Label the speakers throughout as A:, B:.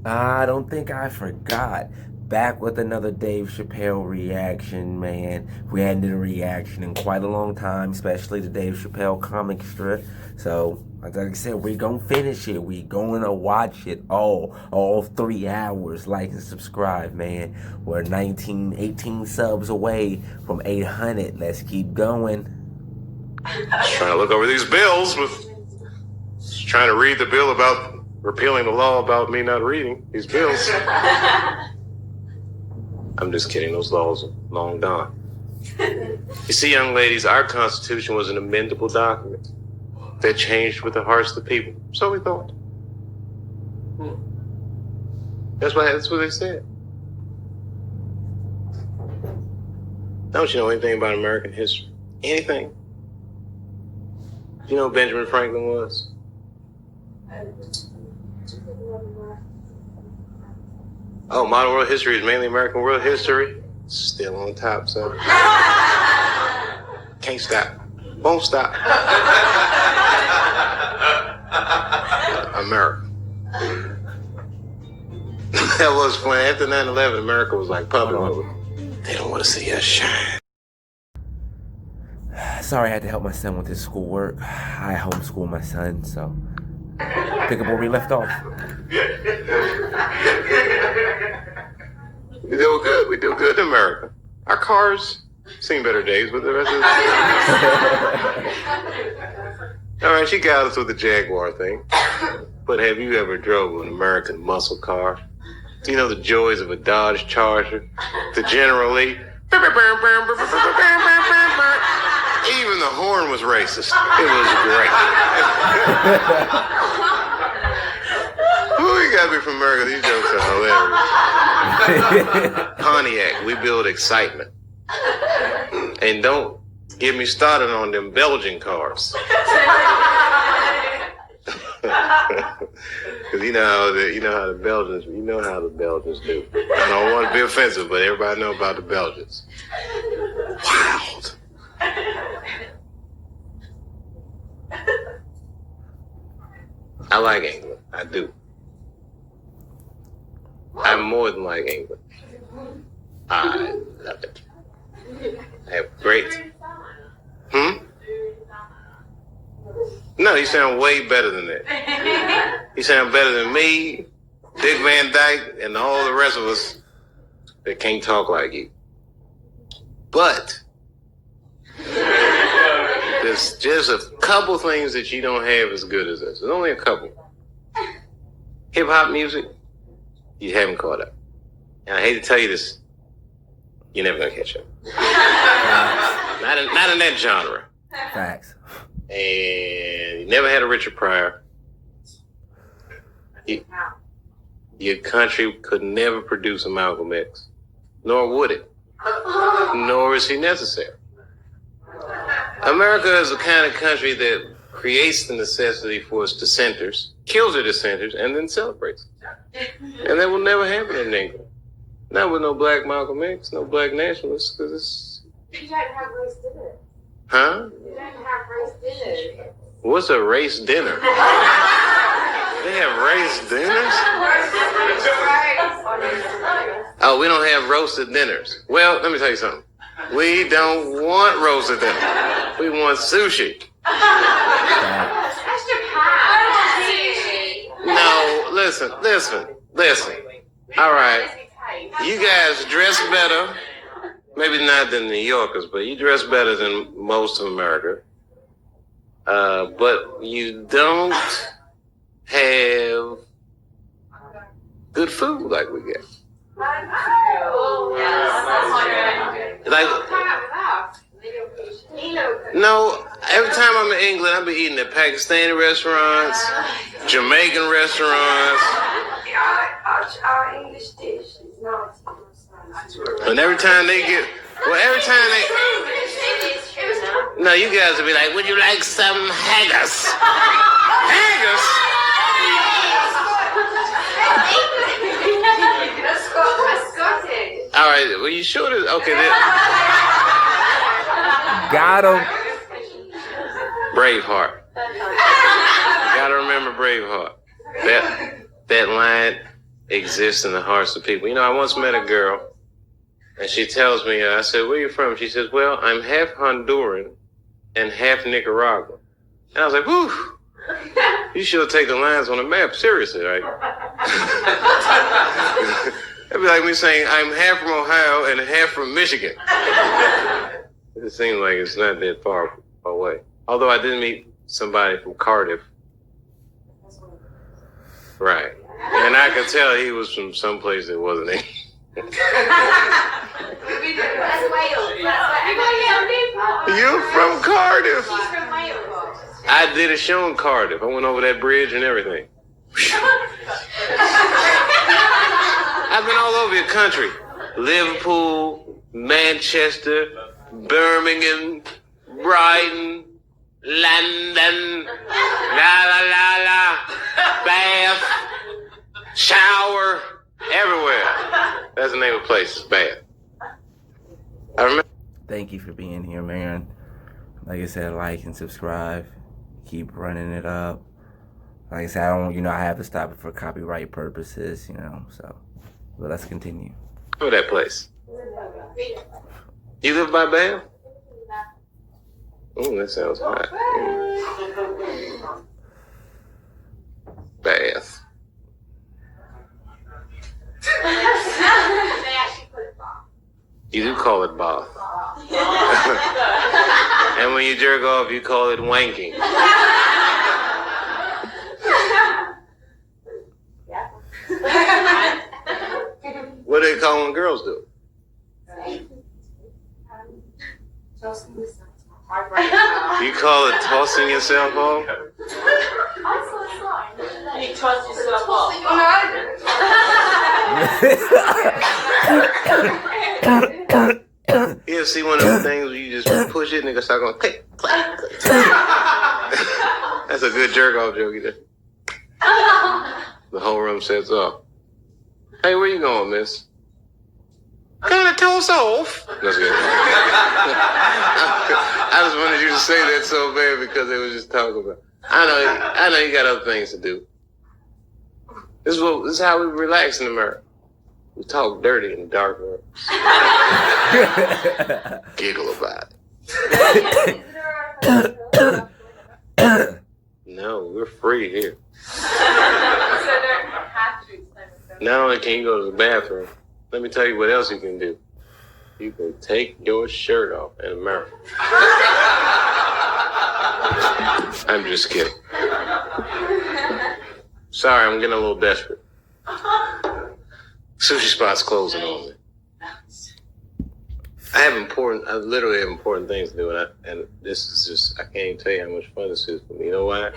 A: I don't think I forgot. Back with another Dave Chappelle reaction, man. We hadn't done a reaction in quite a long time, especially the Dave Chappelle comic strip. So, like I said, we're gonna finish it. We're gonna watch it all 3 hours. Like and subscribe, man. We're 19, 18 subs away from 800. Let's keep going.
B: Just trying to look over these bills just trying to read the bill about repealing the law about me not reading these bills. I'm just kidding. Those laws are long gone. You see, young ladies, our Constitution was an amendable document that changed with the hearts of the people. So we thought. That's what they said. Don't you know anything about American history? Anything? Do you know who Benjamin Franklin was? Oh, modern world history is mainly American world history. Still on top, son. Can't stop. Won't stop. America. That was funny. After 9/11, America was like public. They don't want to see us shine.
A: Sorry, I had to help my son with his schoolwork. I homeschool my son, so pick up where we left off.
B: We do good. We do good in America. Our cars seen better days, but the rest of the all right, she got us with the Jaguar thing. But have you ever drove an American muscle car? You know the joys of a Dodge Charger, the General Lee. Even the horn was racist. It was great. Ooh, you gotta be from America. These jokes are hilarious. Pontiac, we build excitement. And don't get me started on them Belgian cars. Because you know how the Belgians do. I don't want to be offensive, but everybody know about the Belgians. Wild. I like England. I do. I more than like England. I love it. I have great. No, you sound way better than that. You sound better than me, Dick Van Dyke, and all the rest of us that can't talk like you. But there's just a couple things that you don't have as good as us. There's only a couple. Hip-hop music, you haven't caught up. And I hate to tell you this, you're never gonna catch up. Not in that genre.
A: Facts.
B: And you never had a Richard Pryor. Your country could never produce a Malcolm X, nor would it. Nor is he necessary. America is the kind of country that creates the necessity for its dissenters, kills the dissenters, and then celebrates. And that will never happen in England. Not with no black Malcolm X, no black nationalists, because it's...
C: You don't have race dinner.
B: Huh?
C: You don't have race dinner.
B: What's a race dinner? They have race dinners? Oh, we don't have roasted dinners. Well, let me tell you something. We don't want roasted dinner. We want sushi. No, listen. All right. You guys dress better. Maybe not than New Yorkers, but you dress better than most of America. But you don't have good food like we get. Like, no, every time I'm in England, I be eating at Pakistani restaurants, Jamaican restaurants.
C: Our English dish is not.
B: And every time they no, you guys will be like, would you like some haggis? Haggis? All right, well, you sure this? Okay, then.
A: Got him.
B: Braveheart. You gotta remember Braveheart. That line, exists in the hearts of people. You know, I once met a girl, and she tells me, I said, where are you from? She says, well, I'm half Honduran and half Nicaraguan. And I was like, whew, you should take the lines on the map seriously, right? It'd be like me saying, I'm half from Ohio and half from Michigan. It seems like it's not that far away. Although I did meet somebody from Cardiff. Right. And I could tell he was from someplace that wasn't it. You're from Cardiff. I did a show in Cardiff. I went over that bridge and everything. I've been all over your country. Liverpool, Manchester, Birmingham, Brighton, London, Bath, Shower, everywhere. That's the name of the place. It's Bath. I remember.
A: Thank you for being here, man. Like I said, like and subscribe. Keep running it up. Like I said, I don't, I have to stop it for copyright purposes, so. But let's continue.
B: Remember that place? You live by Bath? Oh, that sounds hot. Bath. You do call it bath. And when you jerk off, you call it wanking. What do they call when girls do? You call it tossing yourself off?
D: You toss yourself off.
B: You ever see one of those things where you just push it and it start going click, click, click. That's a good jerk off joke you did. The whole room sets off. Hey, where you going, miss? Gonna toss off. That's good. I just wanted you to say that so bad because they were just talking about. I know you got other things to do. This is how we relax in America. We talk dirty in dark rooms. Giggle about it. No, we're free here. Not only can you go to the bathroom, let me tell you what else you can do. You can take your shirt off in America. I'm just kidding. Sorry, I'm getting a little desperate. Sushi spot's closing on me. I literally have important things to do, and this is just, I can't even tell you how much fun this is for me. You know why?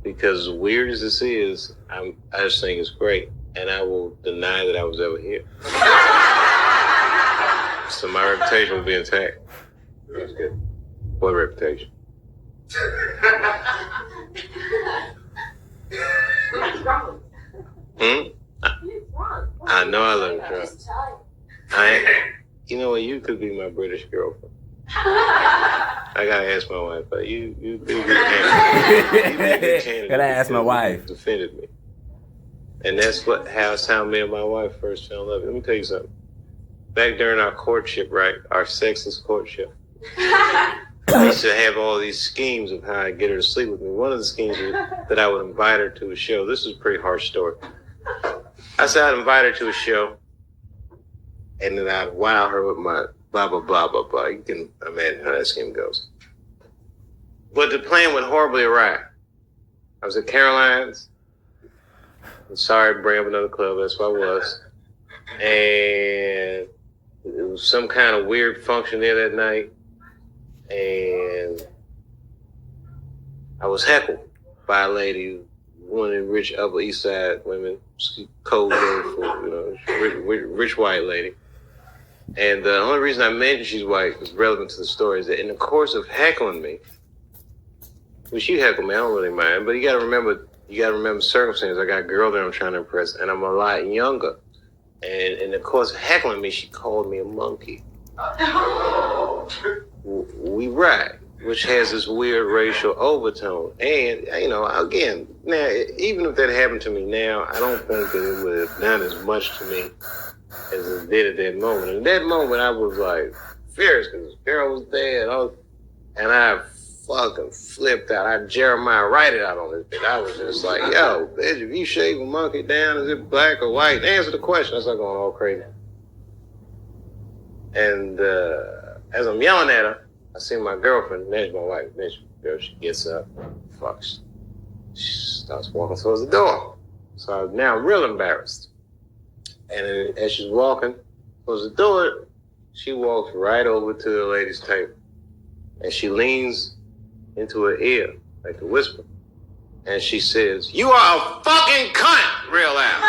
B: Because as weird as this is, I just think it's great, and I will deny that I was ever here. So my reputation will be intact. That's good. What reputation? I know I love you, you know what? You could be my British girlfriend. I gotta ask my wife, but you be a good candidate.
A: Gotta ask my wife.
B: Defended me, and that's how me and my wife first fell in love. Let me tell you something. Back during our courtship, right? Our sexless courtship. I used to have all these schemes of how I'd get her to sleep with me. One of the schemes was that I would invite her to a show. This is a pretty harsh story. I said I'd invite her to a show, and then I'd wow her with my blah, blah, blah, blah, blah. You can imagine how that scheme goes. But the plan went horribly awry. I was at Caroline's. I'm sorry to bring up another club. That's what I was. And it was some kind of weird function there that night. And I was heckled by a lady, one of the rich Upper East Side women, code for, rich white lady. And the only reason I mentioned she's white was relevant to the story is that in the course of heckling me, well, she heckled me, I don't really mind, but you gotta remember circumstances. I got a girl that I'm trying to impress, and I'm a lot younger. And in the course of heckling me, she called me a monkey. We ride. which has this weird racial overtone. And, you know, again, now, even if that happened to me now, I don't think that it would have done as much to me as it did at that moment. And at that moment, I was like furious because this girl was there, and I fucking flipped out. I Jeremiah Wrighted out on this bitch. I was just like, yo, bitch, if you shave a monkey down, is it black or white? Answer the question. I started going all crazy. And as I'm yelling at her, I see my girlfriend, there's my wife, there's my girl, she gets up, fucks. She starts walking towards the door. So now I'm real embarrassed. And as she's walking towards the door, she walks right over to the lady's table. And she leans into her ear, like a whisper. And she says, "You are a fucking cunt," real loud.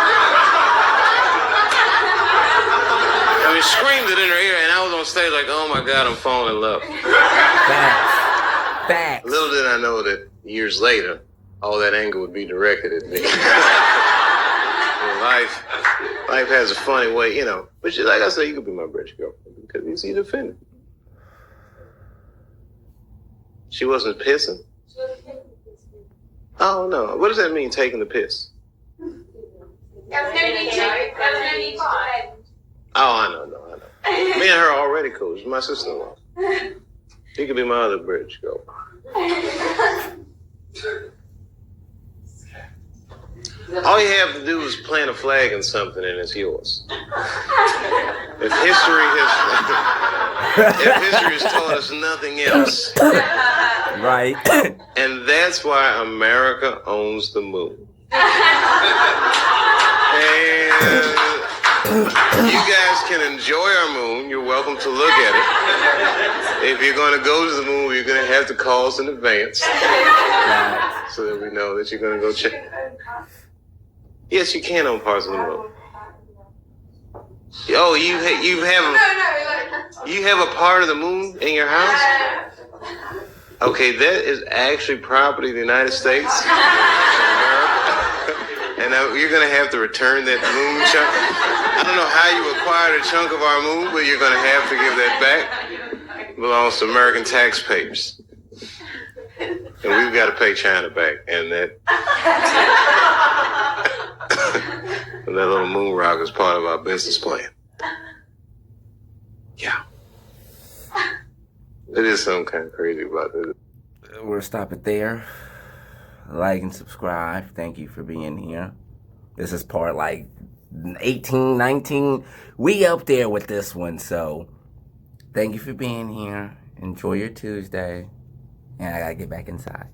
B: I mean, screamed it in her ear, and I was on stage like, oh my God, I'm falling in love.
A: Facts.
B: Little did I know that years later, all that anger would be directed at me. Life has a funny way, you know. But she, like I said, you could be my British girlfriend because you see the offended. She wasn't pissing. Oh no! What does that mean? Taking the piss?
C: That was gonna be fine.
B: Oh, I know. Me and her are already cool. She's my sister-in-law. She could be my other British girlfriend. All you have to do is plant a flag in something and it's yours. If history has taught us nothing else.
A: Right.
B: And that's why America owns the moon. And you guys can enjoy our moon. You're welcome to look at it. If you're going to go to the moon, you're going to have to call us in advance. So that we know that you're going to go check. Yes, you can own parts of the moon. Oh, you have a part of the moon in your house? Okay, that is actually property of the United States. And you're going to have to return that moon chunk. I don't know how you acquired a chunk of our moon, but you're going to have to give that back. It belongs to American taxpayers. And we've got to pay China back. And that little moon rock is part of our business plan. Yeah. It is something kind of crazy about this.
A: We'll stop it there. Like and subscribe. Thank you for being here. This is part like 18, 19. We up there with this one. So thank you for being here. Enjoy your Tuesday. And I gotta get back inside.